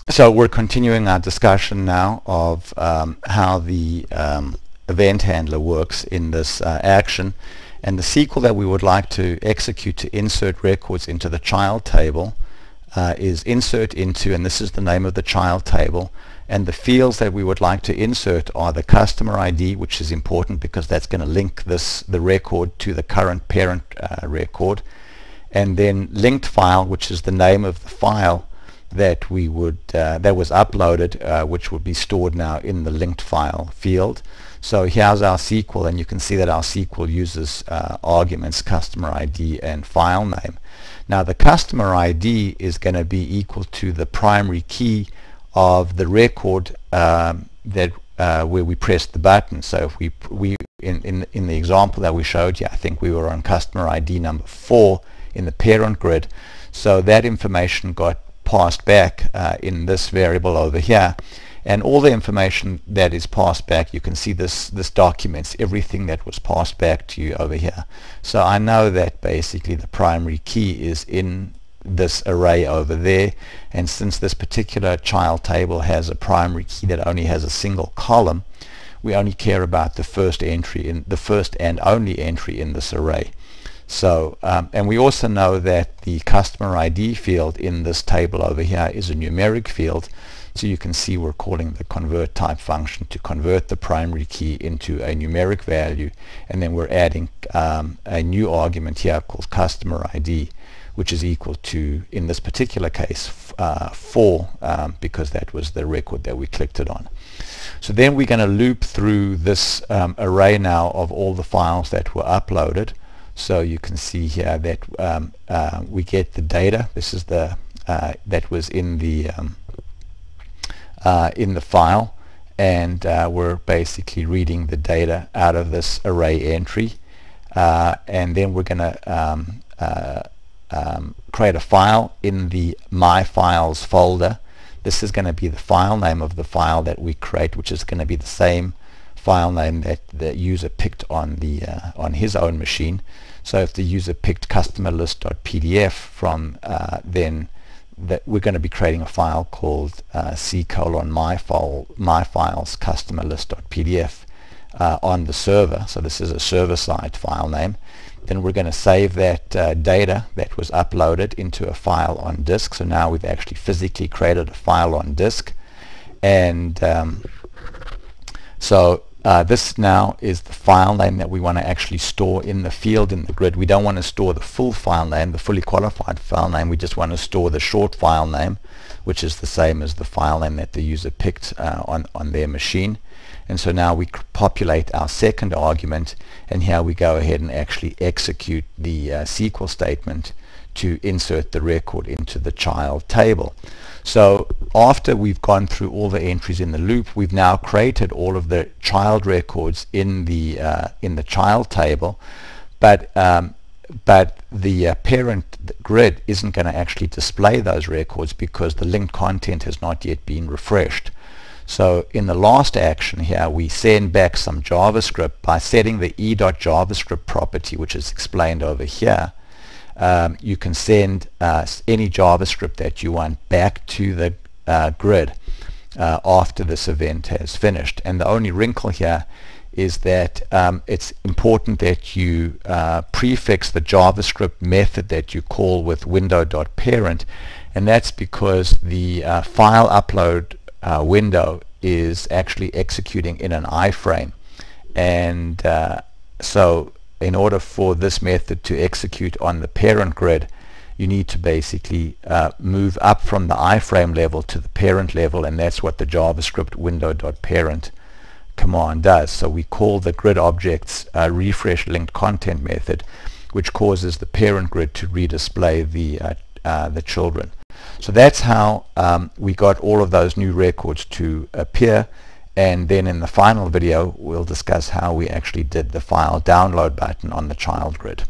So we're continuing our discussion now of how the event handler works in this action, and the SQL that we would like to execute to insert records into the child table is insert into, and this is the name of the child table, and the fields that we would like to insert are the customer ID, which is important because that's going to link the record to the current parent record, and then linked file, which is the name of the file that we would that was uploaded, which would be stored now in the linked file field. So here's our SQL, and you can see that our SQL uses arguments customer ID and file name. Now the customer ID is going to be equal to the primary key of the record that where we pressed the button. So if we in the example that we showed you, I think we were on customer ID number 4 in the parent grid. So that information got passed back in this variable over here, and all the information that is passed back, you can see this documents everything that was passed back to you over here. So I know that basically the primary key is in this array over there, and since this particular child table has a primary key that only has a single column, we only care about the first entry, in the first and only entry in this array. So and we also know that the customer ID field in this table over here is a numeric field, so you can see we're calling the convert type function to convert the primary key into a numeric value, and then we're adding a new argument here called customer ID, which is equal to, in this particular case, 4, because that was the record that we clicked it on. So then we're going to loop through this array now of all the files that were uploaded. So you can see here that we get the data. This is the that was in the file, and we're basically reading the data out of this array entry, and then we're going to create a file in the My Files folder. This is going to be the file name of the file that we create, which is going to be the same file name that the user picked on the on his own machine. So if the user picked customerlist.pdf from then that we're going to be creating a file called c:/myfiles customerlist.pdf on the server. So this is a server-side file name. Then we're going to save that data that was uploaded into a file on disk. So now we've actually physically created a file on disk, and this now is the file name that we want to actually store in the field in the grid. We don't want to store the full file name, the fully qualified file name. We just want to store the short file name, which is the same as the file name that the user picked on their machine. And so now we populate our second argument, and here we go ahead and actually execute the SQL statement to insert the record into the child table. So after we've gone through all the entries in the loop, we've now created all of the child records in the child table, but the parent grid isn't going to actually display those records because the linked content has not yet been refreshed. So in the last action here, we send back some JavaScript by setting the e.javascript property, which is explained over here. You can send any JavaScript that you want back to the grid after this event has finished. And the only wrinkle here is that it's important that you prefix the JavaScript method that you call with window.parent, and that's because the file upload window is actually executing in an iframe, and so in order for this method to execute on the parent grid, you need to basically move up from the iframe level to the parent level, and that's what the JavaScript window.parent command does. So we call the grid objects refresh linked content method, which causes the parent grid to redisplay the children. So that's how we got all of those new records to appear, and then in the final video we'll discuss how we actually did the file download button on the child grid.